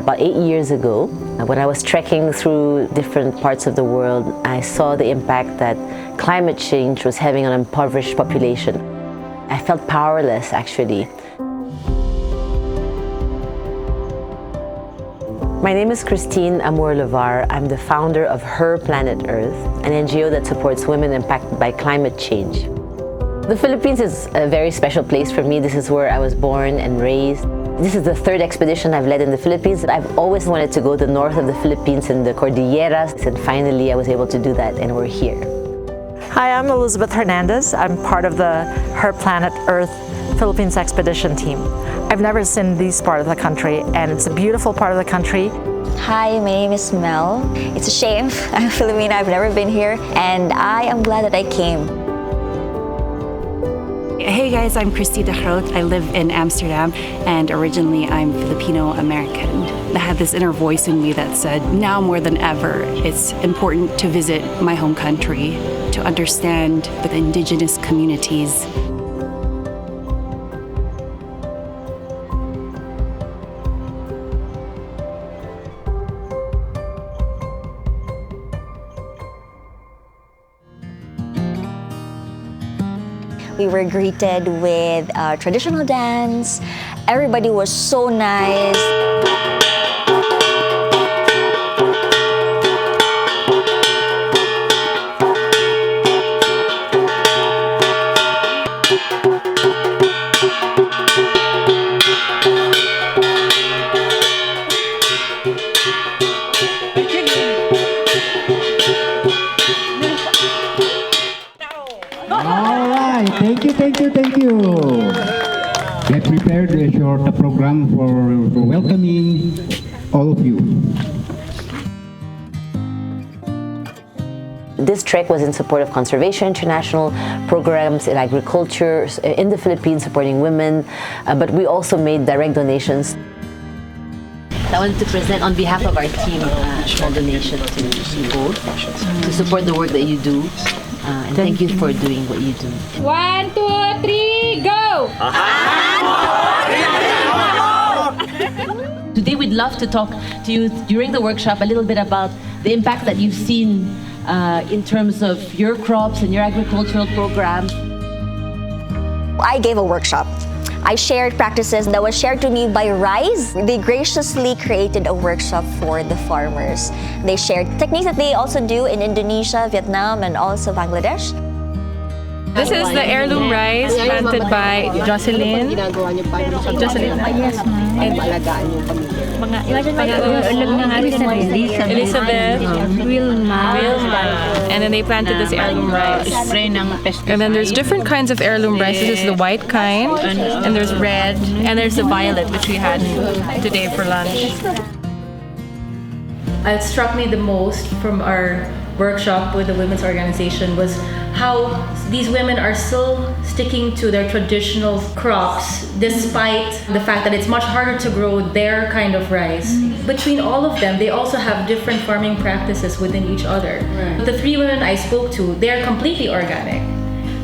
About 8 years ago, when I was trekking through different parts of the world, I saw the impact that climate change was having on an impoverished population. I felt powerless, actually. My name is Christine Amour-Levar. I'm the founder of Her Planet Earth, an NGO that supports women impacted by climate change. The Philippines is a very special place for me. This is where I was born and raised. This is the third expedition I've led in the Philippines. I've always wanted to go to the north of the Philippines in the Cordilleras, and finally I was able to do that, and we're here. Hi, I'm Elizabeth Hernandez. I'm part of the Her Planet Earth Philippines expedition team. I've never seen this part of the country, and it's a beautiful part of the country. Hi, my name is Mel. It's a shame I'm Filipina, I've never been here, and I am glad that I came. Hey guys, I'm Christy de Groot. I live in Amsterdam, and originally I'm Filipino-American. I had this inner voice in me that said, now more than ever, it's important to visit my home country, to understand the indigenous communities. We were greeted with traditional dance. Everybody was so nice. Thank you. We have prepared a short program for welcoming all of you. This trek was in support of Conservation International programs in agriculture in the Philippines, supporting women, but we also made direct donations. I wanted to present on behalf of our team a small donation to both to support the work that you do. And thank you for doing what you do. 1, 2, 3, go! Today we'd love to talk to you during the workshop a little bit about the impact that you've seen in terms of your crops and your agricultural programs. I gave a workshop. I shared practices that was shared to me by RISE. They graciously created a workshop for the farmers. They shared techniques that they also do in Indonesia, Vietnam, and also Bangladesh. This is the heirloom rice planted by Jocelyn. Jocelyn. Yes, Elizabeth. Wilma. And then they planted this heirloom rice. And then there's different kinds of heirloom rice. This is the white kind, and there's red, and there's the violet, which we had today for lunch. What struck me the most from our workshop with the women's organization was how these women are still sticking to their traditional crops despite the fact that it's much harder to grow their kind of rice. Between all of them, they also have different farming practices within each other. Right. The 3 women I spoke to, they're completely organic.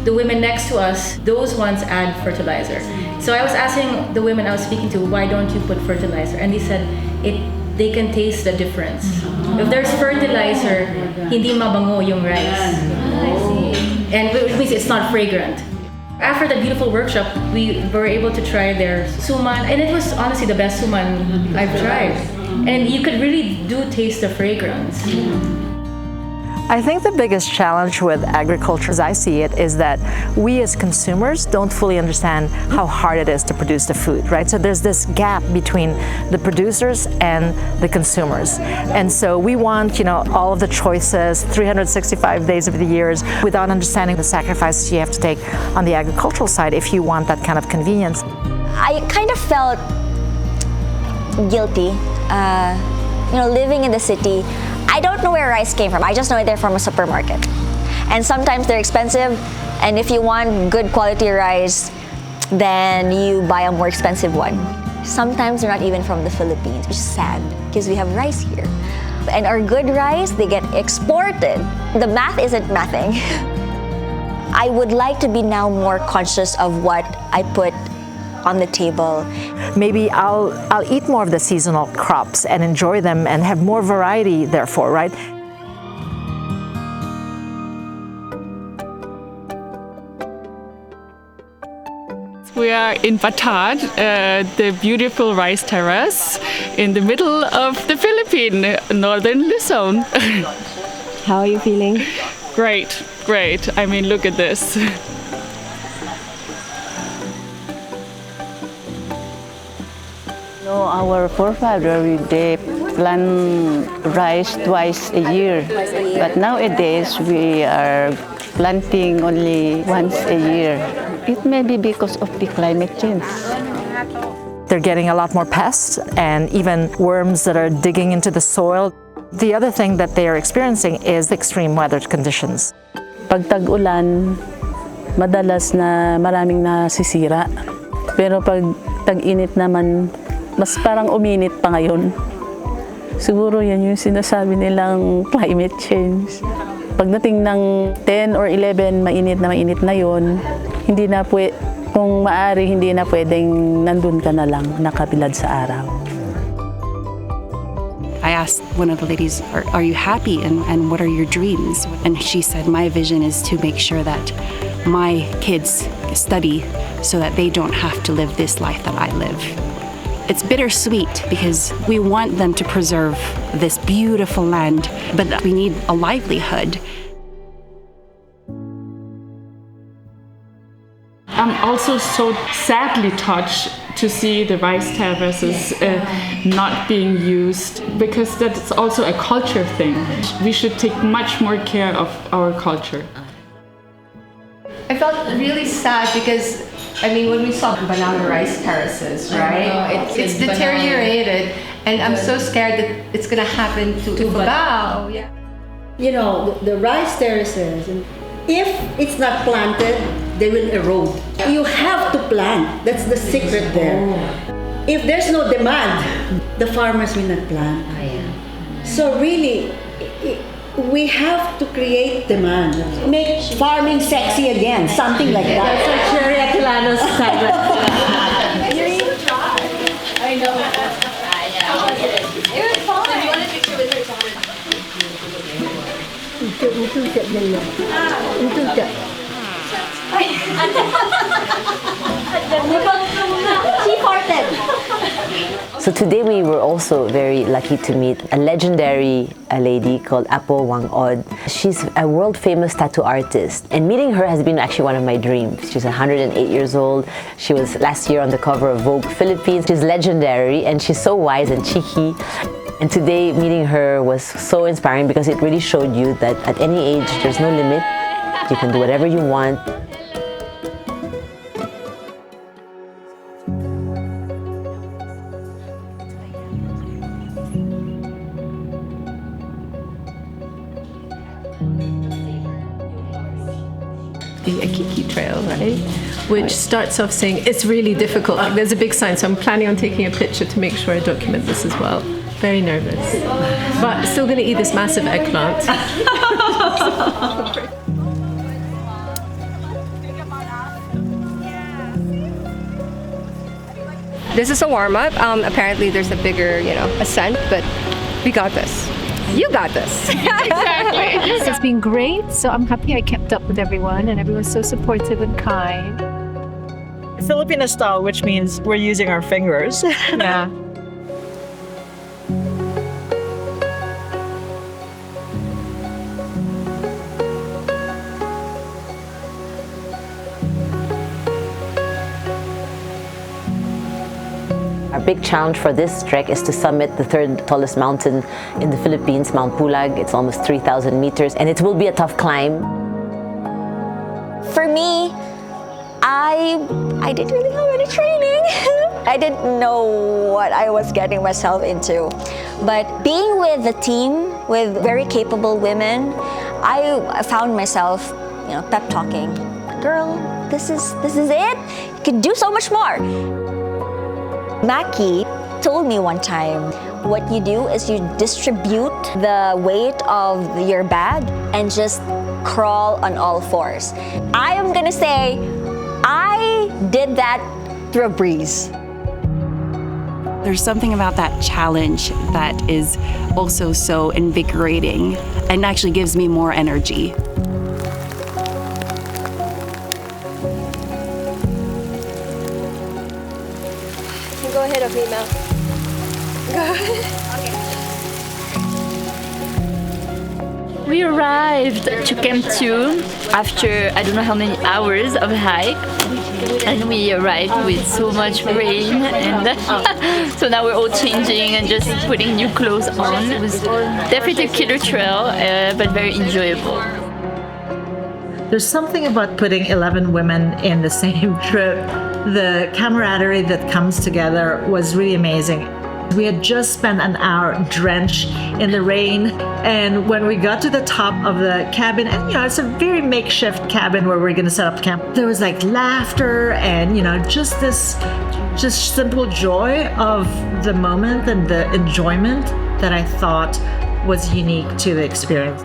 The women next to us, those ones add fertilizer. So I was asking the women I was speaking to, why don't you put fertilizer? And they said, they can taste the difference. If there's fertilizer, hindi mabango yung rice. And which means it's not fragrant. After that beautiful workshop, we were able to try their suman, and it was honestly the best suman I've tried. And you could really do taste the fragrance. I think the biggest challenge with agriculture, as I see it, is that we as consumers don't fully understand how hard it is to produce the food, right? So there's this gap between the producers and the consumers. And so we want, all of the choices, 365 days of the year, without understanding the sacrifices you have to take on the agricultural side if you want that kind of convenience. I kind of felt guilty, living in the city. I don't know where rice came from. I just know they're from a supermarket. And sometimes they're expensive, and if you want good quality rice, then you buy a more expensive one. Sometimes they're not even from the Philippines, which is sad, because we have rice here. And our good rice, they get exported. The math isn't mathing. I would like to be now more conscious of what I put on the table. Maybe I'll eat more of the seasonal crops and enjoy them and have more variety therefore, right? We are in Batad, the beautiful rice terrace in the middle of the Philippines, northern Luzon. How are you feeling? Great, great. I mean, look at this. Our forefathers, they plant rice twice a year. But nowadays, we are planting only once a year. It may be because of the climate change. They're getting a lot more pests and even worms that are digging into the soil. The other thing that they are experiencing is extreme weather conditions. Pag tag-ulan, madalas na maraming nasisira. Pero pag tag-init naman, mas parang uminit pa ngayon. Siguro yan yung sinasabi nilang climate change. Pagdating ng 10 or 11, mainit na yon, hindi na kung maaari, hindi na pwedeng nandun ka na lang, nakabilad sa araw. I asked one of the ladies, are you happy and what are your dreams? And she said, my vision is to make sure that my kids study so that they don't have to live this life that I live. It's bittersweet because we want them to preserve this beautiful land, but we need a livelihood. I'm also so sadly touched to see the rice terraces not being used, because that's also a culture thing. We should take much more care of our culture. I felt really sad because, I mean, when we saw banana rice terraces, right? It's deteriorated, and I'm so scared that it's gonna happen to Ifugao. Yeah. You know, the rice terraces, if it's not planted, they will erode. You have to plant. That's the secret there. If there's no demand, the farmers will not plant. So really, we have to create demand. Make farming sexy again, something like that. That's like Cherry Atilano's segment. I know. It was fun. You want a picture with her? So today we were also very lucky to meet a legendary lady called Apo Whang-Od. She's a world famous tattoo artist, and meeting her has been actually one of my dreams. She's 108 years old. She was last year on the cover of Vogue Philippines. She's legendary and she's so wise and cheeky. And today meeting her was so inspiring because it really showed you that at any age there's no limit. You can do whatever you want. The Akiki Trail, right? Which starts off saying it's really difficult. Like, there's a big sign, so I'm planning on taking a picture to make sure I document this as well. Very nervous, but still going to eat this massive eggplant. This is a warm-up. Apparently there's a bigger, ascent, but we got this. You got this. Exactly. It's been great, so I'm happy I kept up with everyone, and everyone's so supportive and kind. Filipino style, which means we're using our fingers. Yeah. Our big challenge for this trek is to summit the third tallest mountain in the Philippines, Mt Pulag. It's almost 3,000 meters, and it will be a tough climb. For me, I didn't really have any training. I didn't know what I was getting myself into. But being with a team with very capable women, I found myself, pep talking. Girl, this is it. You can do so much more. Maki told me one time, what you do is you distribute the weight of your bag and just crawl on all fours. I am gonna say, I did that through a breeze. There's something about that challenge that is also so invigorating and actually gives me more energy. Go ahead, Afima. Go ahead. We arrived to Camp 2 after I don't know how many hours of hike, and we arrived with so much rain, and so now we're all changing and just putting new clothes on. It was definitely a killer trail, but very enjoyable. There's something about putting 11 women in the same trip. The camaraderie that comes together was really amazing. We had just spent an hour drenched in the rain, and when we got to the top of the cabin, and it's a very makeshift cabin where we're gonna set up camp, there was like laughter and just simple joy of the moment and the enjoyment that I thought was unique to the experience.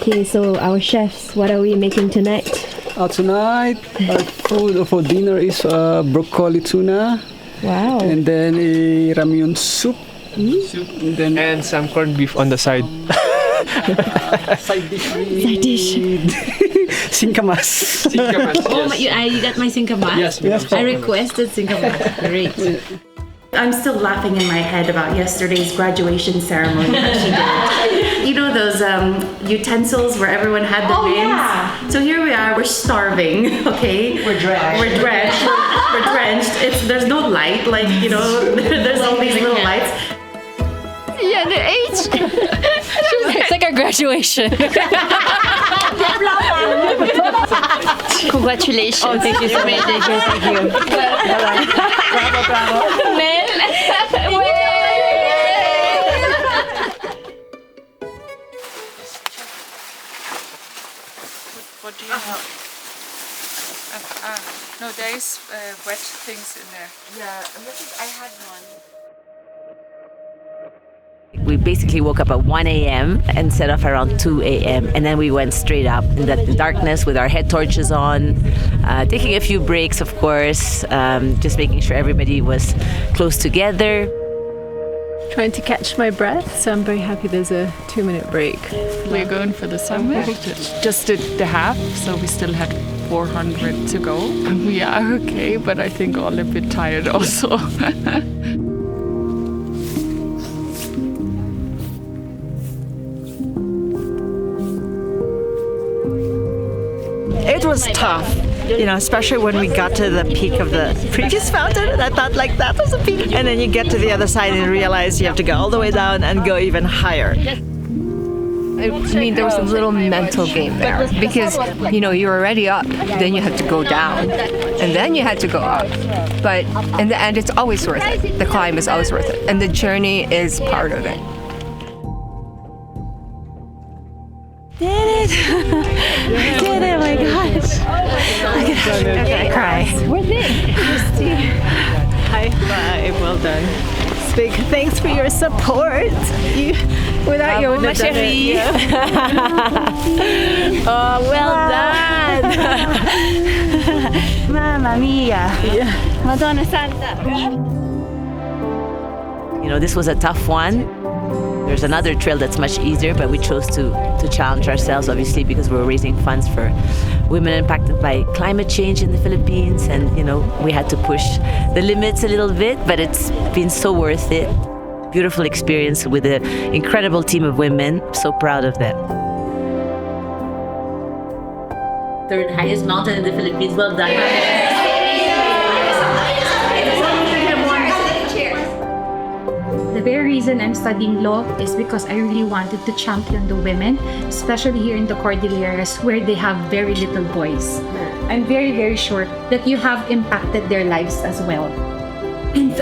Okay, so our chefs, what are we making tonight? Tonight, our food for dinner is broccoli tuna. Wow. And then a ramyun soup. And some corned beef on the side. Side dish. Side dish. Singkamas. Oh, you got my singkamas? Yes. I requested singkamas. Great. I'm still laughing in my head about yesterday's graduation ceremony that she did. You know those utensils where everyone had the names? Yeah. So here we are, we're starving, okay? We're drenched. We're drenched. There's no light, there's all these little lights. Yeah, the age. It's like our graduation. Congratulations. Oh, thank you so much. Thank you. Bravo. What do you have? No, there is wet things in there. Yeah, I had one. We basically woke up at 1 a.m. and set off around 2 a.m. and then we went straight up in the darkness with our head torches on, taking a few breaks, of course, just making sure everybody was close together. Trying to catch my breath, so I'm very happy there's a 2-minute break. We're going for the summit. Just did the half, so we still had 400 to go. We are okay, but I think all a bit tired also. It was tough, especially when we got to the peak of the previous mountain, and I thought that was a peak. And then you get to the other side and you realize you have to go all the way down and go even higher. I mean, there was a little mental game there because, you're already up, then you have to go down, and then you had to go up. But in the end, it's always worth it. The climb is always worth it, and the journey is part of it. Did it! Did it! Oh my gosh! I'm gonna cry. Worth it. High five! Well done. Big thanks for your support. Without you, I wouldn't have done it. Oh, well done! Mamma mia! Madonna Santa! This was a tough one. There's another trail that's much easier, but we chose to challenge ourselves, obviously, because we're raising funds for women impacted by climate change in the Philippines. And, we had to push the limits a little bit, but it's been so worth it. Beautiful experience with an incredible team of women. So proud of them. Third highest mountain in the Philippines. Well done. The very reason I'm studying law is because I really wanted to champion the women, especially here in the Cordilleras where they have very little voice. I'm very, very sure that you have impacted their lives as well. And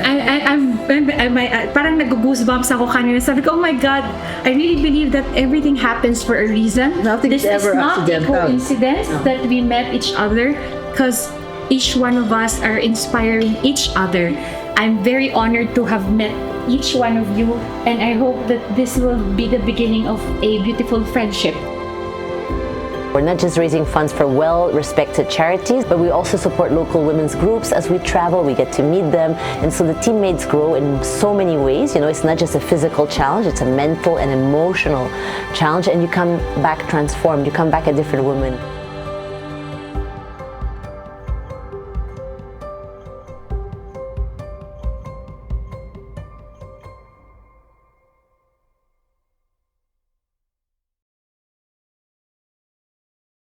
parang nag-goosebumps ako kanina. Sabi ko, oh my God, I really believe that everything happens for a reason. Nothing's ever accidental. This is not a coincidence that we met each other, because each one of us are inspiring each other. I'm very honored to have met each one of you, and I hope that this will be the beginning of a beautiful friendship. We're not just raising funds for well-respected charities, but we also support local women's groups. As we travel, we get to meet them, and so the teammates grow in so many ways. You know, it's not just a physical challenge, it's a mental and emotional challenge, and you come back transformed, you come back a different woman.